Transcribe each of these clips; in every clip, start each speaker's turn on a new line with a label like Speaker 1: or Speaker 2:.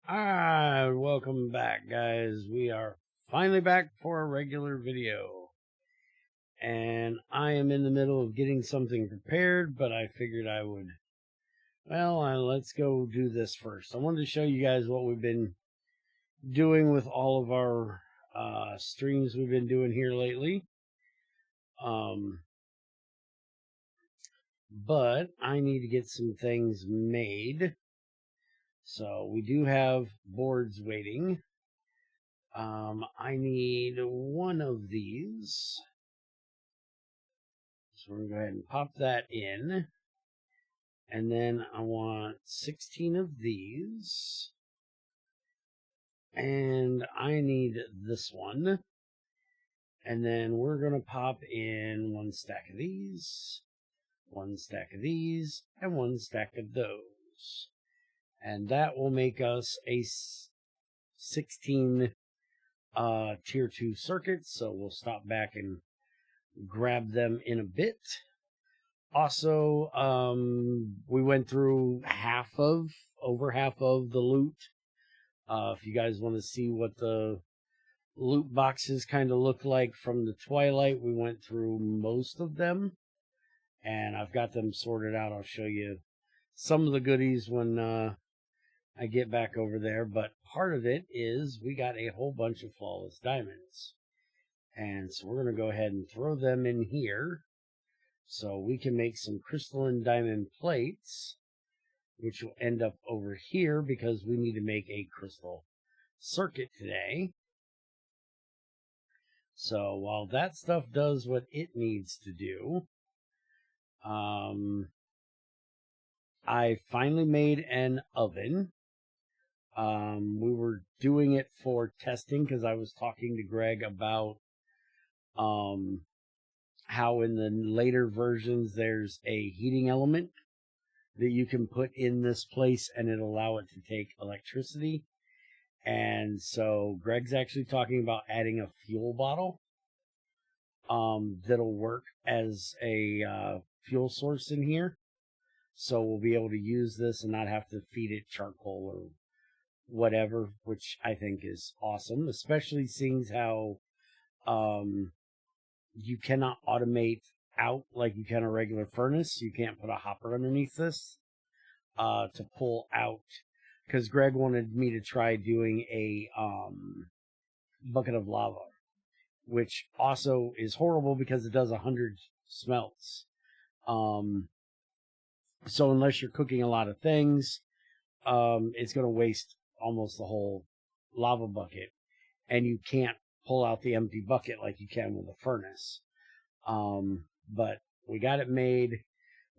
Speaker 1: Alright, welcome back, guys. We are finally back for a regular video. And I am in the middle of getting something prepared, but I figured I would, let's go do this first. I wanted to show you guys what we've been doing with all of our streams we've been doing here lately. But I need to get some things made. So we do have boards waiting. I need one of these. So we're going to go ahead and pop that in. And then I want 16 of these. And I need this one. And then we're going to pop in one stack of these, one stack of these, and one stack of those. And that will make us a 16 tier 2 circuits. So we'll stop back and grab them in a bit. Also, we went through over half of the loot. If you guys want to see what the loot boxes kind of look like from the Twilight, we went through most of them, and I've got them sorted out. I'll show you some of the goodies when I get back over there, but part of it is we got a whole bunch of flawless diamonds, and so we're going to go ahead and throw them in here so we can make some crystalline diamond plates, which will end up over here because we need to make a crystal circuit today. So while that stuff does what it needs to do, I finally made an oven. We were doing it for testing because I was talking to Greg about how in the later versions there's a heating element that you can put in this place and it'll allow it to take electricity. And so Greg's actually talking about adding a fuel bottle that'll work as a fuel source in here. So we'll be able to use this and not have to feed it charcoal or whatever, which I think is awesome, especially seeing how you cannot automate out like you can a regular furnace. You can't put a hopper underneath this to pull out, because Greg wanted me to try doing a bucket of lava, which also is horrible because it does 100 smelts. So unless you're cooking a lot of things, it's going to waste almost the whole lava bucket, and you can't pull out the empty bucket like you can with a furnace. But we got it made.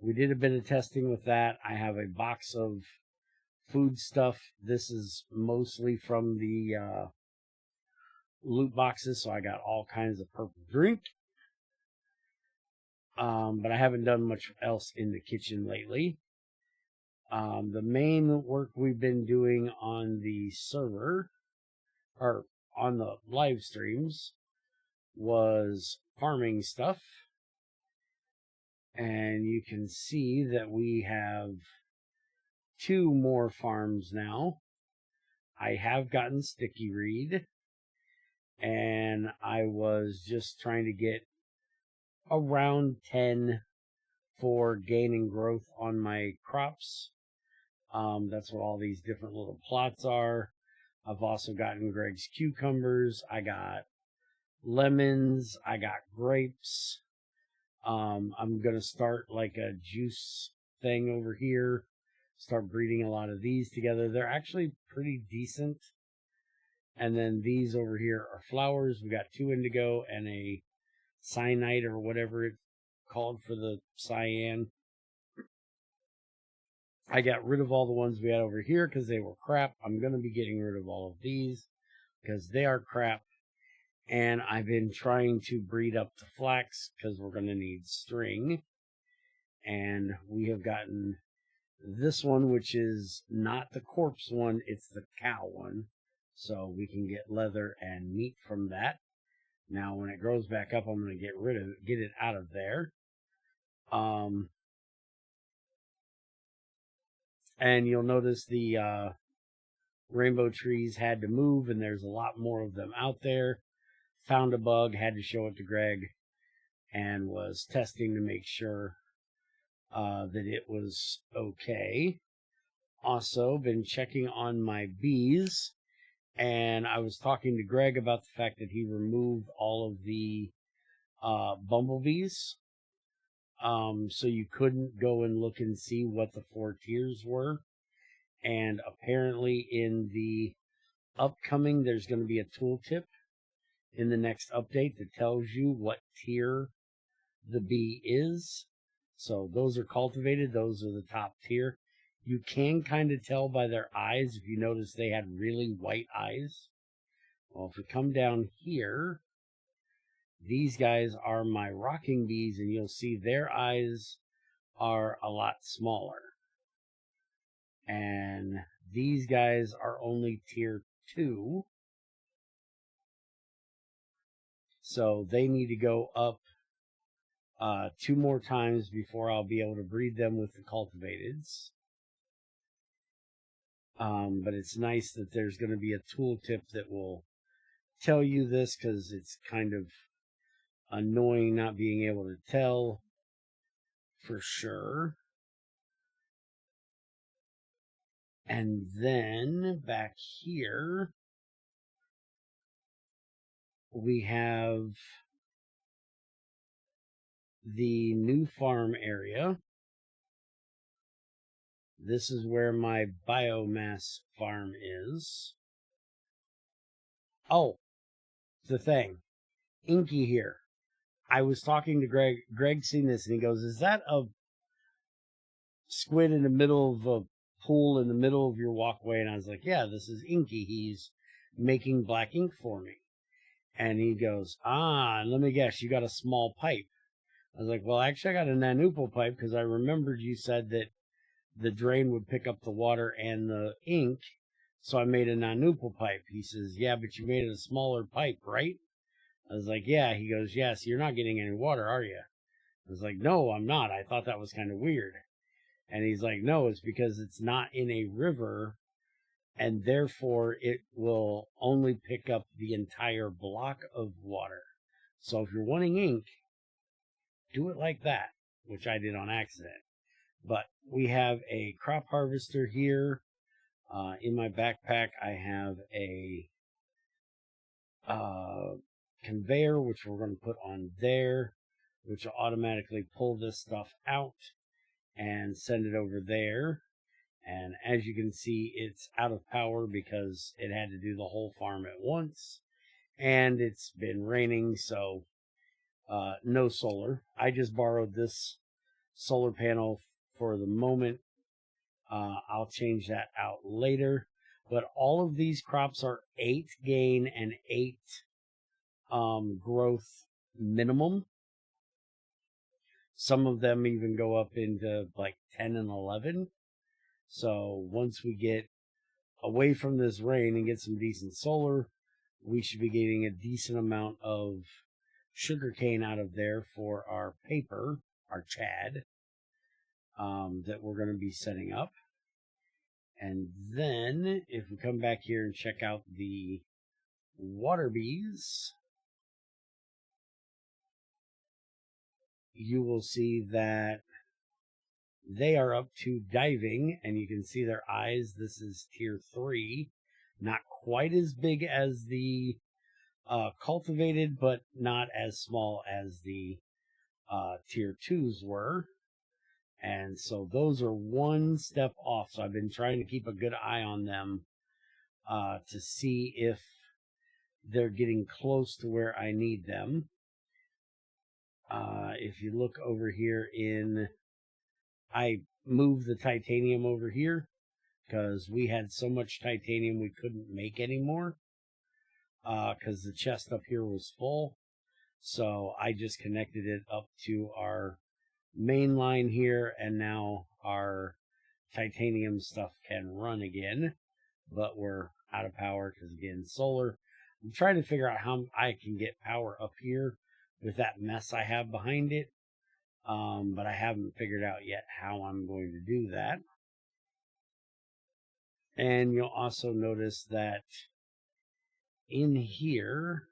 Speaker 1: We did a bit of testing with that. I have a box of food stuff. This is mostly from the loot boxes, so I got all kinds of purple drink. But I haven't done much else in the kitchen lately. The main work we've been doing on the server, or on the live streams, was farming stuff. And you can see that we have 2 more farms now. I have gotten sticky reed, and I was just trying to get around 10 for gaining growth on my crops. That's what all these different little plots are. I've also gotten Greg's cucumbers. I got lemons. I got grapes. I'm going to start like a juice thing over here. Start breeding a lot of these together. They're actually pretty decent. And then these over here are flowers. We got 2 indigo and a cyanite or whatever it's called for the cyan. I got rid of all the ones we had over here because they were crap. I'm going to be getting rid of all of these because they are crap. And I've been trying to breed up the flax because we're going to need string. And we have gotten this one, which is not the corpse one, it's the cow one. So we can get leather and meat from that. Now when it grows back up, I'm going to get it out of there. And you'll notice the rainbow trees had to move, and there's a lot more of them out there. Found a bug, had to show it to Greg, and was testing to make sure that it was okay. Also, been checking on my bees, and I was talking to Greg about the fact that he removed all of the bumblebees, so you couldn't go and look and see what the 4 tiers were. And apparently in the upcoming, there's going to be a tooltip in the next update that tells you what tier the bee is. So those are cultivated. Those are the top tier. You can kind of tell by their eyes if you notice they had really white eyes. Well, if we come down here, these guys are my rocking bees, and you'll see their eyes are a lot smaller. And these guys are only tier 2. So they need to go up 2 more times before I'll be able to breed them with the cultivateds. But it's nice that there's going to be a tooltip that will tell you this, because it's kind of annoying not being able to tell for sure. And then back here, we have the new farm area. This is where my biomass farm is. Oh, the thing. Inky here. I was talking to Greg. Greg's seen this, and he goes, is that a squid in the middle of a pool in the middle of your walkway? And I was like, yeah, this is Inky. He's making black ink for me. And he goes, let me guess, you got a small pipe. I was like, well, actually, I got a nanoople pipe, because I remembered you said that the drain would pick up the water and the ink, so I made a nanoople pipe. He says, yeah, but you made it a smaller pipe, right? I was like, yeah. He goes, yes, you're not getting any water, are you? I was like, no, I'm not. I thought that was kind of weird. And he's like, no, it's because it's not in a river, and therefore it will only pick up the entire block of water. So if you're wanting ink, do it like that, which I did on accident. But we have a crop harvester here. In my backpack, I have a conveyor, which we're going to put on there, which will automatically pull this stuff out and send it over there. And as you can see, it's out of power because it had to do the whole farm at once. And it's been raining, so no solar. I just borrowed this solar panel for the moment. I'll change that out later. But all of these crops are 8 gain and 8 growth minimum. Some of them even go up into like 10 and 11. So once we get away from this rain and get some decent solar, we should be getting a decent amount of sugarcane out of there for our paper, our Chad, that we're going to be setting up. And then if we come back here and check out the water bees, you will see that they are up to diving, and you can see their eyes. This is tier 3, not quite as big as the cultivated, but not as small as the tier 2s were. And so those are 1 step off. So I've been trying to keep a good eye on them to see if they're getting close to where I need them. If you look over here I moved the titanium over here because we had so much titanium we couldn't make anymore because the chest up here was full. So I just connected it up to our main line here, and now our titanium stuff can run again, but we're out of power because, again, solar. I'm trying to figure out how I can get power up here with that mess I have behind it, but I haven't figured out yet how I'm going to do that. And you'll also notice that in here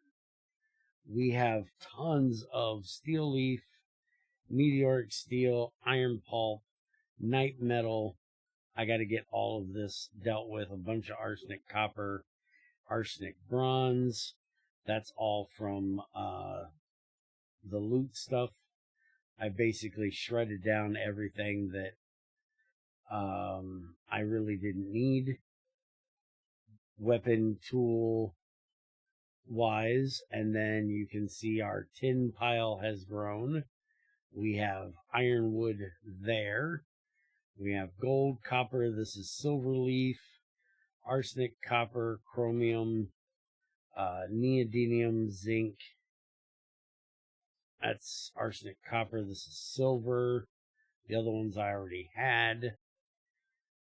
Speaker 1: we have tons of steel leaf, meteoric steel, iron pulp, night metal. I got to get all of this dealt with. A bunch of arsenic copper, arsenic bronze. That's all from the loot stuff. I basically shredded down everything that I really didn't need, weapon tool wise. And then you can see our tin pile has grown. We have ironwood there. We have gold, copper. This is silver leaf, arsenic, copper, chromium, neodymium, zinc. That's arsenic, copper. This is silver. The other ones I already had.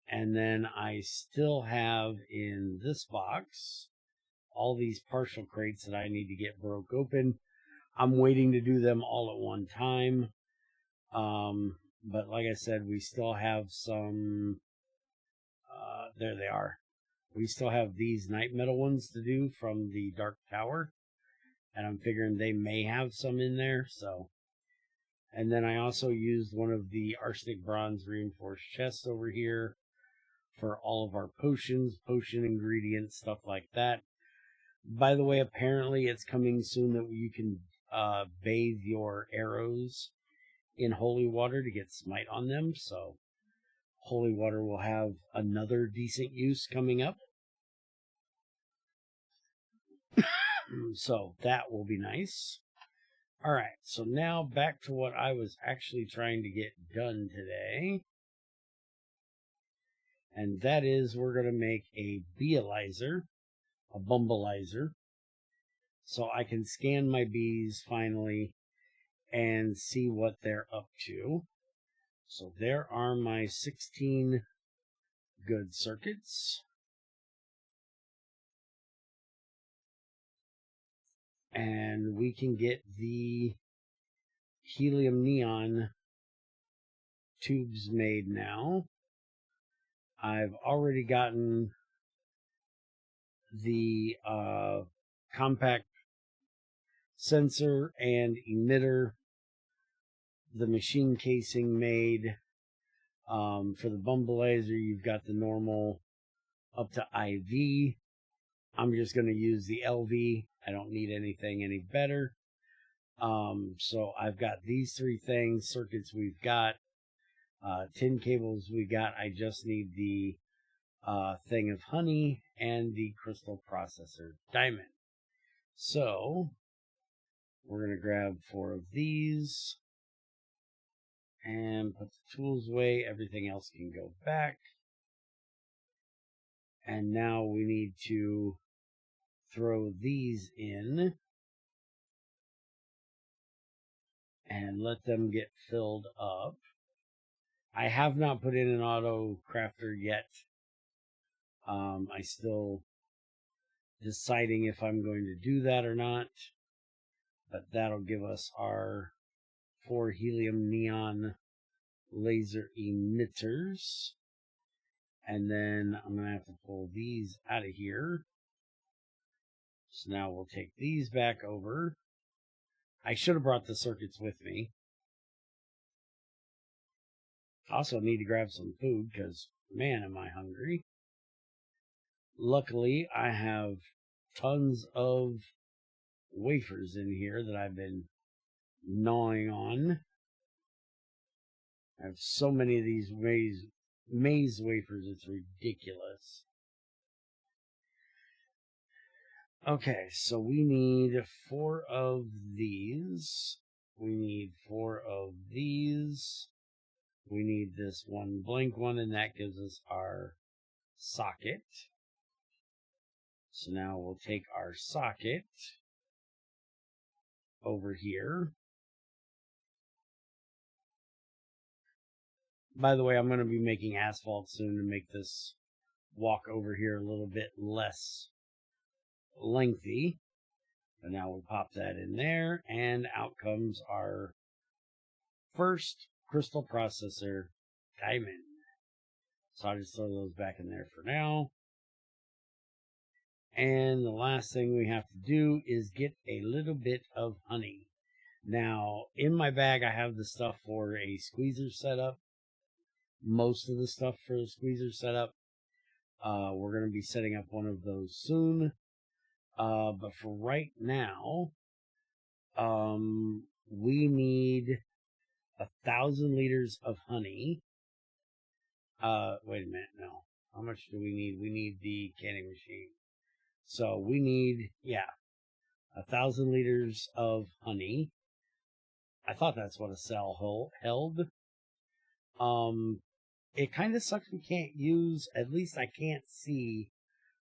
Speaker 1: And then I still have in this box all these partial crates that I need to get broke open. I'm waiting to do them all at one time. But like I said, we still have some, there they are. We still have these night metal ones to do from the Dark Tower. And I'm figuring they may have some in there, so. And then I also used one of the arsenic bronze reinforced chests over here for all of our potions, potion ingredients, stuff like that. By the way, apparently it's coming soon that you can bathe your arrows in holy water to get smite on them, so holy water will have another decent use coming up. So that will be nice. Alright, so now back to what I was actually trying to get done today. And that is we're going to make a Bealizer, a Bumblizer, so I can scan my bees finally and see what they're up to. So there are my 16 good circuits. And we can get the helium neon tubes made now. I've already gotten the compact sensor and emitter, the machine casing made. For the Bumblizer, you've got the normal up to IV. I'm just going to use the LV. I don't need anything any better. So I've got these three things, circuits we've got, tin cables we got. I just need the thing of honey and the crystal processor diamond. So we're going to grab 4 of these and put the tools away. Everything else can go back. And now we need to throw these in and let them get filled up. I have not put in an auto crafter yet. I still deciding if I'm going to do that or not. But that'll give us our 4 helium neon laser emitters. And then I'm going to have to pull these out of here. So now we'll take these back over. I should have brought the circuits with me. Also need to grab some food because, man, am I hungry. Luckily, I have tons of wafers in here that I've been gnawing on. I have so many of these maze wafers, it's ridiculous. Okay, so we need 4 of these. We need 4 of these. We need this one blank one, and that gives us our socket. So now we'll take our socket over here. By the way, I'm going to be making asphalt soon to make this walk over here a little bit less lengthy. And now we'll pop that in there, and out comes our first crystal processor diamond. So I'll just throw those back in there for now. And the last thing we have to do is get a little bit of honey. Now, in my bag, I have the stuff for a squeezer setup. Most of the stuff for the squeezer setup. We're going to be setting up one of those soon. But for right now, we need 1,000 liters of honey. Wait a minute, no. How much do we need? We need the canning machine. So we need, 1,000 liters of honey. I thought that's what a cell held. It kind of sucks we can't use, at least I can't see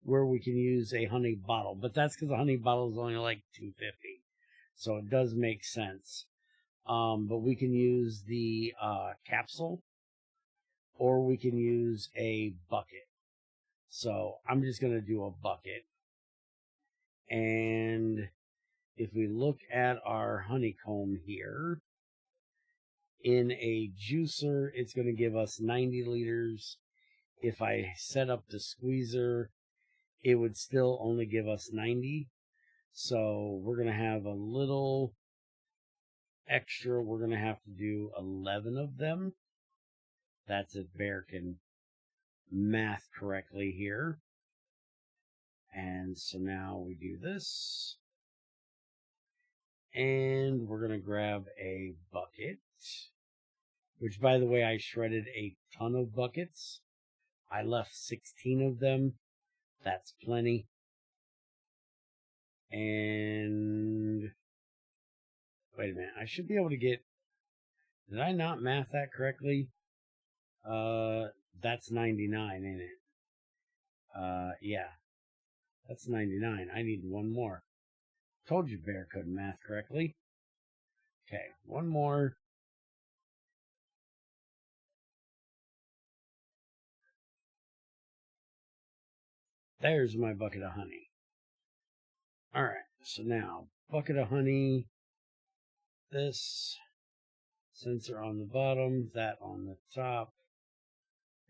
Speaker 1: where we can use a honey bottle, but that's because the honey bottle is only like $2.50. So it does make sense. But we can use the capsule, or we can use a bucket. So I'm just going to do a bucket. And if we look at our honeycomb here, in a juicer, it's going to give us 90 liters. If I set up the squeezer, it would still only give us 90. So we're going to have a little extra. We're going to have to do 11 of them. That's if Bear can math correctly here. And so now we do this. And we're going to grab a bucket, which, by the way, I shredded a ton of buckets. I left 16 of them. That's plenty. And wait a minute. I should be able to get... Did I not math that correctly? That's 99, ain't it? Yeah. That's 99. I need one more. Told you Bear couldn't math correctly. Okay, one more. There's my bucket of honey. Alright, so now, bucket of honey. This sensor on the bottom, that on the top.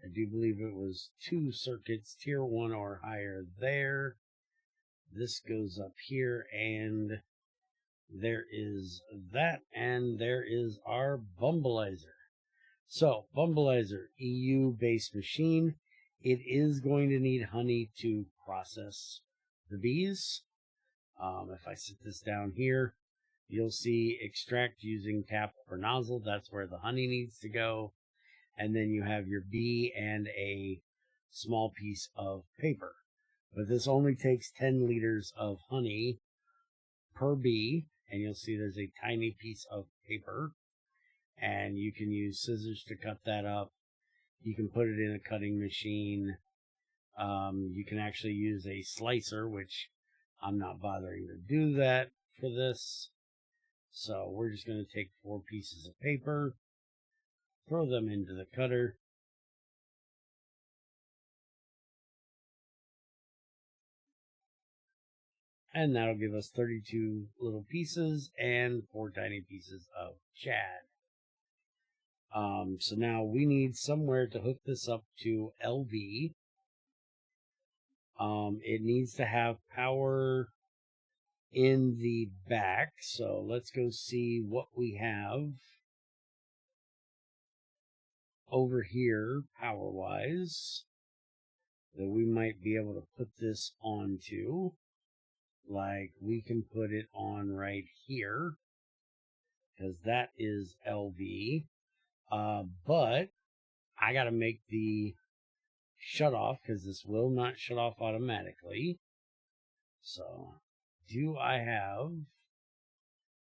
Speaker 1: I do believe it was 2 circuits, tier 1 or higher there. This goes up here, and there is that, and there is our Bumblizer. So, Bumblizer, EU-based machine. It is going to need honey to process the bees. If I sit this down here, you'll see extract using tap or nozzle. That's where the honey needs to go. And then you have your bee and a small piece of paper. But this only takes 10 liters of honey per bee. And you'll see there's a tiny piece of paper. And you can use scissors to cut that up. You can put it in a cutting machine. You can actually use a slicer, which I'm not bothering to do that for this. So we're just going to take 4 pieces of paper, throw them into the cutter. And that'll give us 32 little pieces and 4 tiny pieces of shad. So now we need somewhere to hook this up to LV. It needs to have power in the back. So let's go see what we have over here power-wise that we might be able to put this onto. Like, we can put it on right here, because that is LV. But I got to make the shut off, because this will not shut off automatically. So, do I have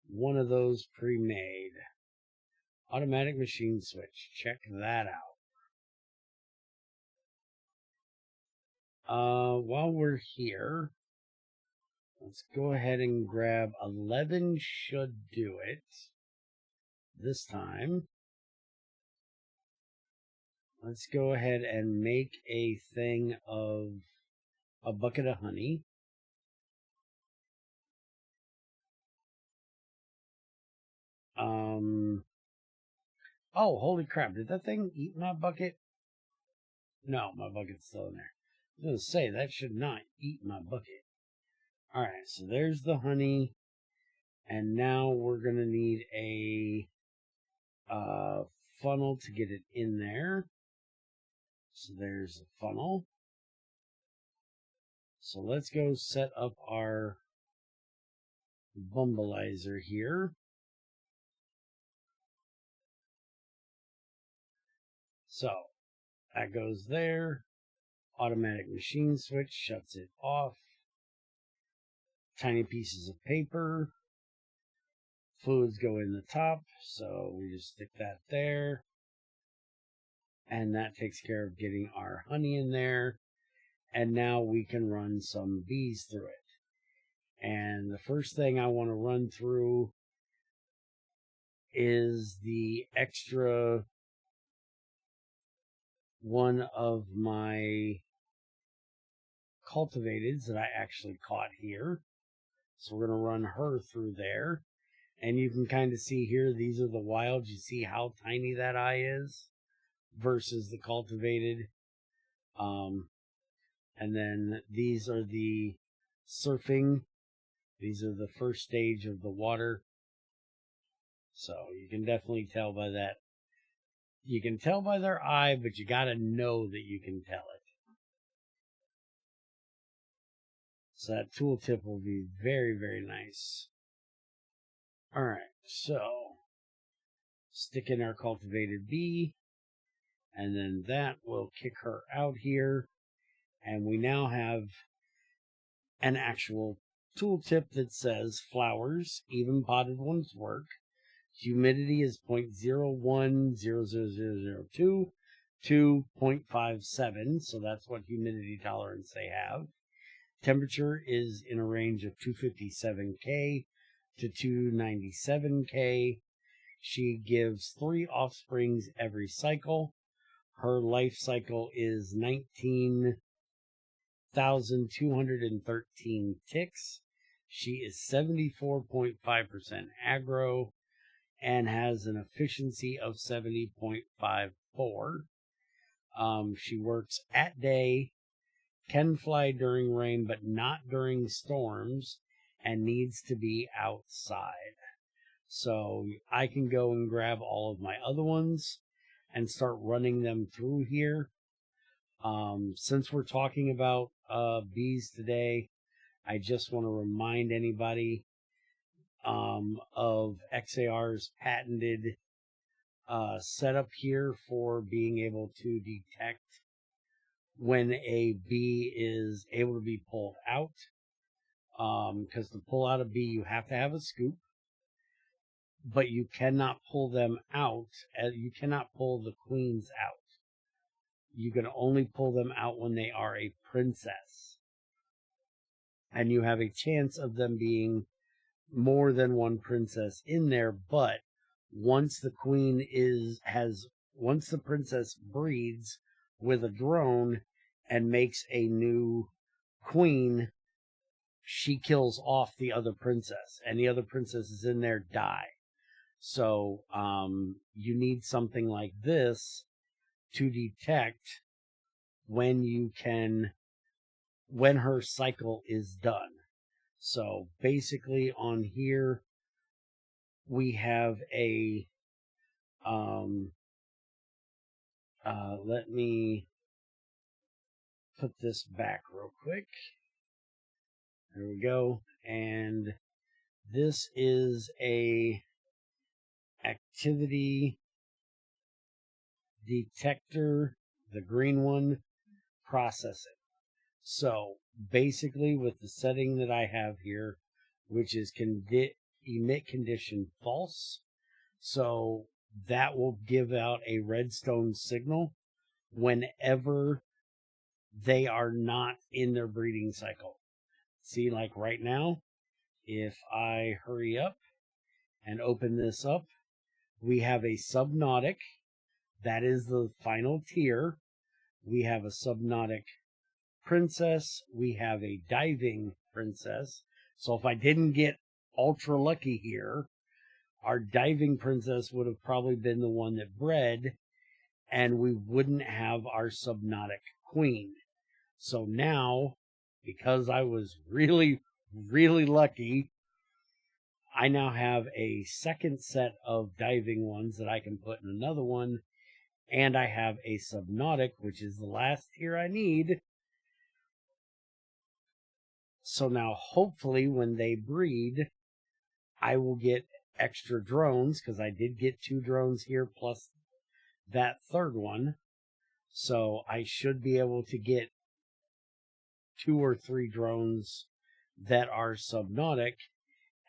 Speaker 1: one of those pre-made? Automatic machine switch. Check that out. While we're here, let's go ahead and grab 11 should do it this time. Let's go ahead and make a thing of a bucket of honey. Oh, holy crap. Did that thing eat my bucket? No, my bucket's still in there. I was going to say, that should not eat my bucket. Alright, so there's the honey. And now we're going to need a funnel to get it in there. So there's a funnel. So let's go set up our Bumblizer here. So that goes there. Automatic machine switch shuts it off. Tiny pieces of paper. Fluids go in the top, so we just stick that there. And that takes care of getting our honey in there. And now we can run some bees through it. And the first thing I want to run through is the extra one of my cultivateds that I actually caught here. So we're going to run her through there. And you can kind of see here, these are the wilds. You see how tiny that eye is versus the cultivated. And then these are the surfing. These are the first stage of the water. So you can definitely tell by that. You can tell by their eye, but you got to know that you can tell it. So that tooltip will be very, very nice. All right, so stick in our cultivated bee, and then that will kick her out here. And we now have an actual tooltip that says flowers, even potted ones work. Humidity is 0.010002 to 0.57, so that's what humidity tolerance they have. Temperature is in a range of 257K to 297K. She gives 3 offsprings every cycle. Her life cycle is 19,213 ticks. She is 74.5% aggro and has an efficiency of 70.54. She works at day, can fly during rain, but not during storms, and needs to be outside. So I can go and grab all of my other ones and start running them through here. Since we're talking about bees today, I just want to remind anybody of XAR's patented setup here for being able to detect when a bee is able to be pulled out. Because to pull out a bee, you have to have a scoop, but you cannot pull them out. You cannot pull the queens out. You can only pull them out when they are a princess. And you have a chance of them being more than one princess in there, but once the once the princess breeds with a drone and makes a new queen, she kills off the other princess, and the other princesses in there die. So you need something like this to detect when her cycle is done. So basically on here we have a let me put this back real quick. There we go. And this is a activity detector, the green one, processing. So basically with the setting that I have here, which is emit condition false, so that will give out a redstone signal whenever they are not in their breeding cycle. See, like right now, if I hurry up and open this up, we have a subnautic. That is the final tier. We have a subnautic princess. We have a diving princess. So if I didn't get ultra lucky here, our diving princess would have probably been the one that bred, and we wouldn't have our Subnautic queen. So now, because I was really, really lucky, I now have a second set of diving ones that I can put in another one, and I have a Subnautic, which is the last tier I need. So now, hopefully, when they breed, I will get extra drones, because I did get 2 drones here, plus that third one. So I should be able to get 2 or 3 drones that are Subnautic,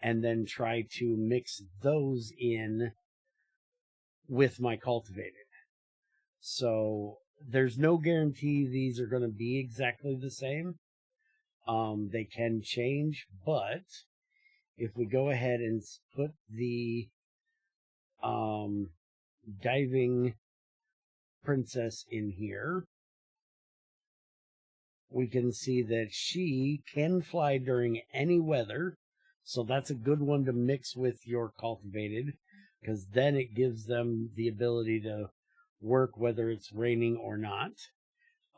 Speaker 1: and then try to mix those in with my cultivated. So there's no guarantee these are going to be exactly the same. They can change, but if we go ahead and put the diving princess in here, we can see that she can fly during any weather. So that's a good one to mix with your cultivated, because then it gives them the ability to work whether it's raining or not.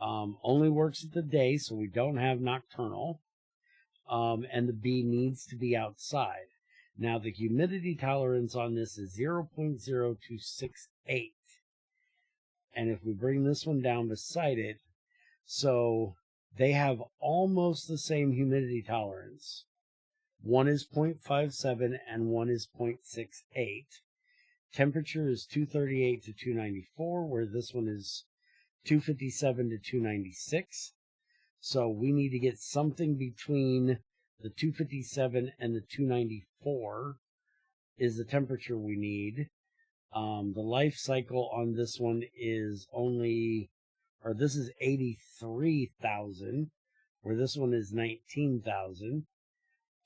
Speaker 1: Only works at the day, so we don't have nocturnal. And the bee needs to be outside. Now, the humidity tolerance on this is 0.0268. And if we bring this one down beside it, so they have almost the same humidity tolerance. One is 0.57 and one is 0.68. Temperature is 238 to 294, where this one is 257 to 296. So we need to get something between the 257 and the 294 is the temperature we need. The life cycle on this one is this is 83,000, where this one is 19,000.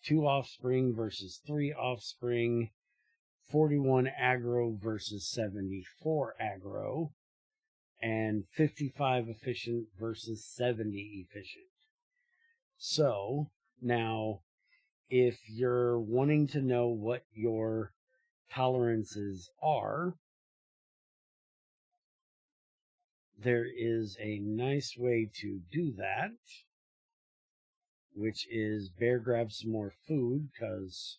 Speaker 1: 2 offspring versus 3 offspring. 41 aggro versus 74 aggro. And 55 efficient versus 70 efficient. So, now, if you're wanting to know what your tolerances are, there is a nice way to do that, which is Bear grab some more food, because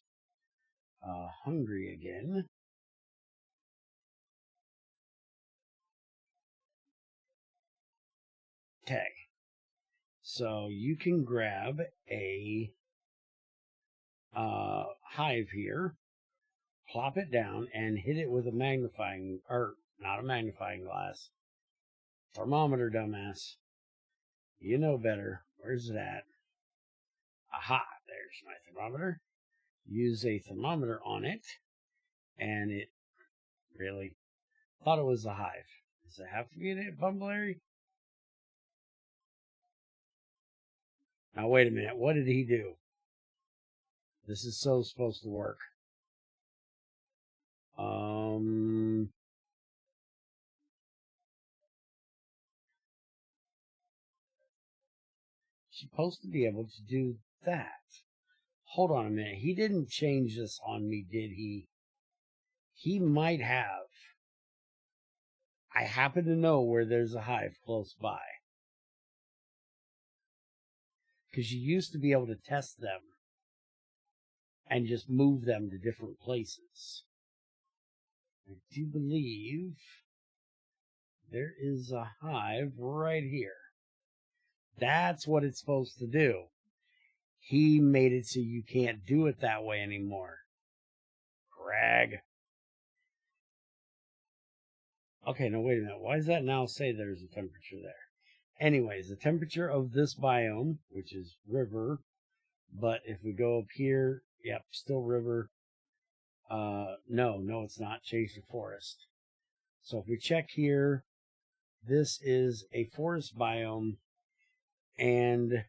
Speaker 1: hungry again. Okay. So you can grab a hive here, plop it down, and hit it with a magnifying, or not a magnifying glass, thermometer, dumbass. You know better. Where's it at? Aha, there's my thermometer. Use a thermometer on it, and it really thought it was a hive. Does it have to be a Bumblizer? Now, wait a minute. What did he do? This is so supposed to work. Supposed to be able to do that. Hold on a minute. He didn't change this on me, did he? He might have. I happen to know where there's a hive close by. Because you used to be able to test them and just move them to different places. I do believe there is a hive right here. That's what it's supposed to do. He made it so you can't do it that way anymore. Greg. Okay, now wait a minute. Why does that now say there's a temperature there? Anyways, the temperature of this biome, which is river, but if we go up here, yep, still river. No, it's not. Change to forest. So if we check here, this is a forest biome, and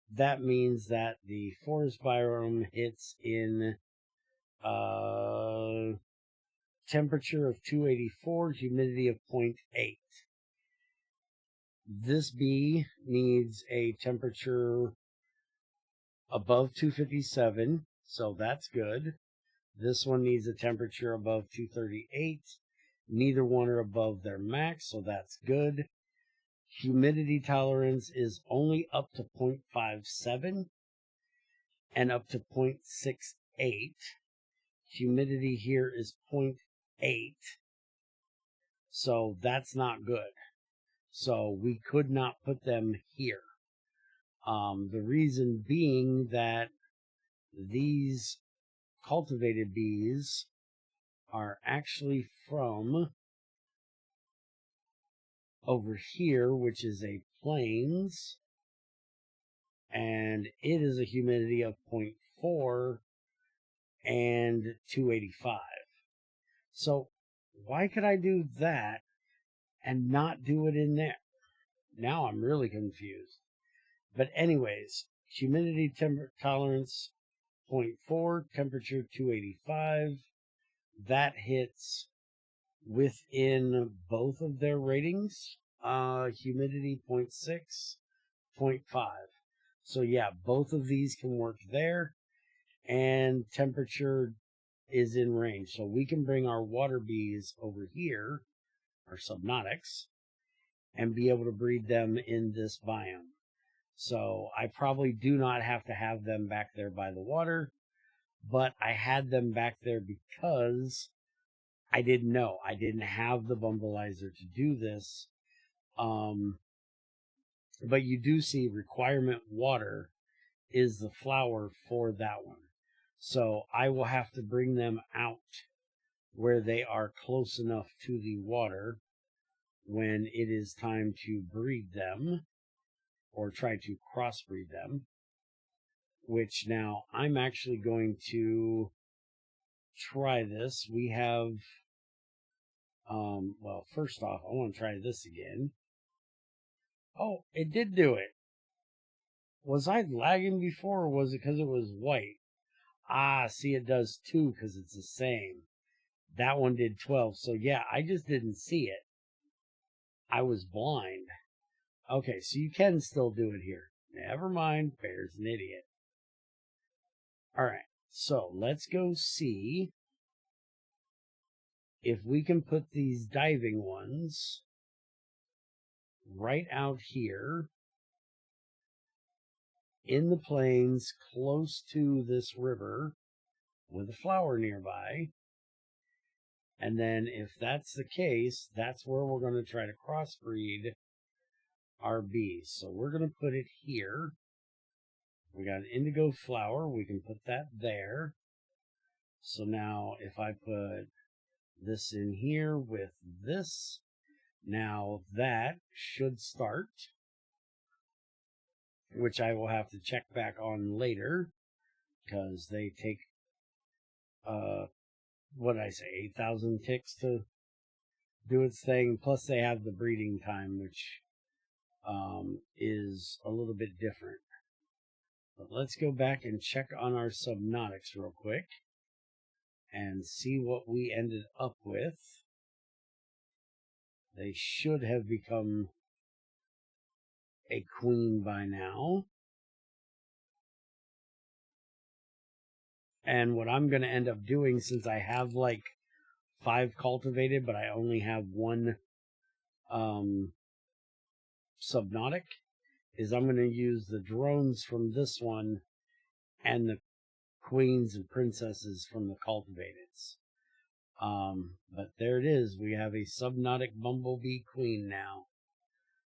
Speaker 1: that means that the forest biome hits in temperature of 284, humidity of 0.8. This bee needs a temperature above 257, so that's good. This one needs a temperature above 238 Neither one are above their max, so that's good. Humidity tolerance is only up to 0.57 and up to 0.68. Humidity here is 0.8, so that's not good. So we could not put them here. The reason being that these cultivated bees are actually from over here, which is a plains, and it is a humidity of 0.4 and 285. So why could I do that and not do it in there? Now I'm really confused. But anyways, humidity tolerance 0.4, temperature 285. That hits within both of their ratings. Humidity 0.6, 0.5. So yeah, both of these can work there, and temperature is in range. So we can bring our water bees over here, our subnautics, and be able to breed them in this biome. So I probably do not have to have them back there by the water, but I had them back there because I didn't know. I didn't have the Bumblizer to do this. But you do see requirement water is the flower for that one. So I will have to bring them out where they are close enough to the water when it is time to breed them or try to crossbreed them, which now I'm actually going to try this. We have, well, first off, I want to try this again. Oh, it did do it. Was I lagging before, or was it because it was white? Ah, see, it does too because it's the same. That one did 12. So yeah, I just didn't see it. I was blind. Okay, so you can still do it here. Never mind, Bear's an idiot. Alright, so let's go see if we can put these diving ones right out here in the plains close to this river with a flower nearby. And then if that's the case, that's where we're going to try to crossbreed our bees. So we're going to put it here. We got an indigo flower. We can put that there. So now if I put this in here with this, now that should start, which I will have to check back on later because they take, what did I say, 8,000 ticks to do its thing. Plus they have the breeding time, which is a little bit different. But let's go back and check on our subnautics real quick and see what we ended up with. They should have become a queen by now. And what I'm going to end up doing, since I have like 5 cultivated, but I only have 1 subnautic, is I'm going to use the drones from this one and the queens and princesses from the cultivateds. But there it is. We have a subnautic bumblebee queen now.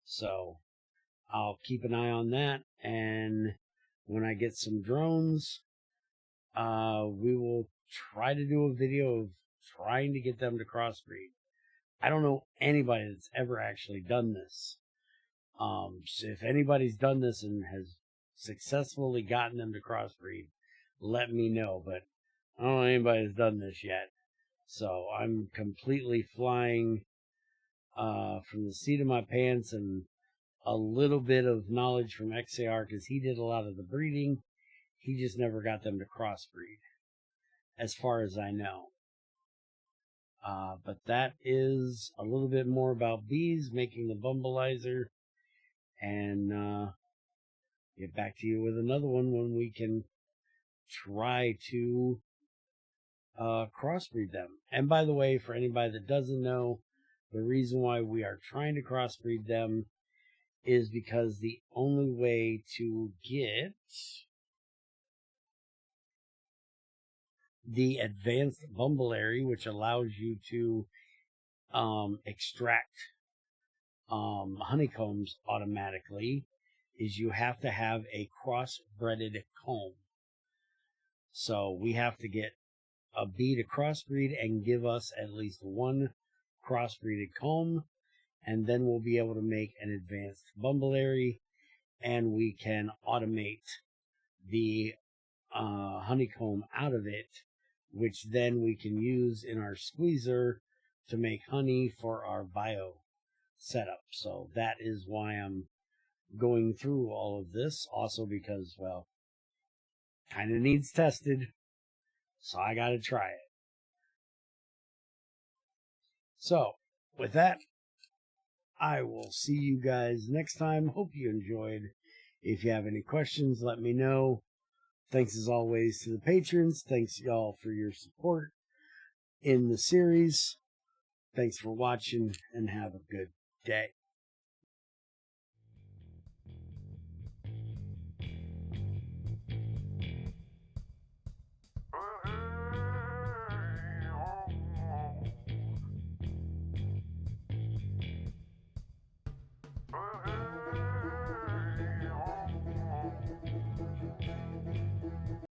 Speaker 1: So I'll keep an eye on that, and when I get some drones, we will try to do a video of trying to get them to crossbreed. I don't know anybody that's ever actually done this. So if anybody's done this and has successfully gotten them to crossbreed, let me know. But I don't know anybody that's done this yet. So I'm completely flying from the seat of my pants and a little bit of knowledge from XAR because he did a lot of the breeding. He just never got them to crossbreed, as far as I know. But that is a little bit more about bees, making the Bumblizer, and get back to you with another one when we can try to crossbreed them. And by the way, for anybody that doesn't know, the reason why we are trying to crossbreed them is because the only way to get the advanced Bumblizer, which allows you to extract honeycombs automatically, is you have to have a crossbreeded comb. So we have to get a bee to crossbreed and give us at least one crossbreeded comb, and then we'll be able to make an advanced Bumblizer, and we can automate the honeycomb out of it, which then we can use in our squeezer to make honey for our bio setup. So that is why I'm going through all of this. Also because, well, kind of needs tested, so I got to try it. So with that, I will see you guys next time. Hope you enjoyed. If you have any questions, let me know. Thanks as always to the patrons. Thanks y'all for your support in the series. Thanks for watching and have a good day.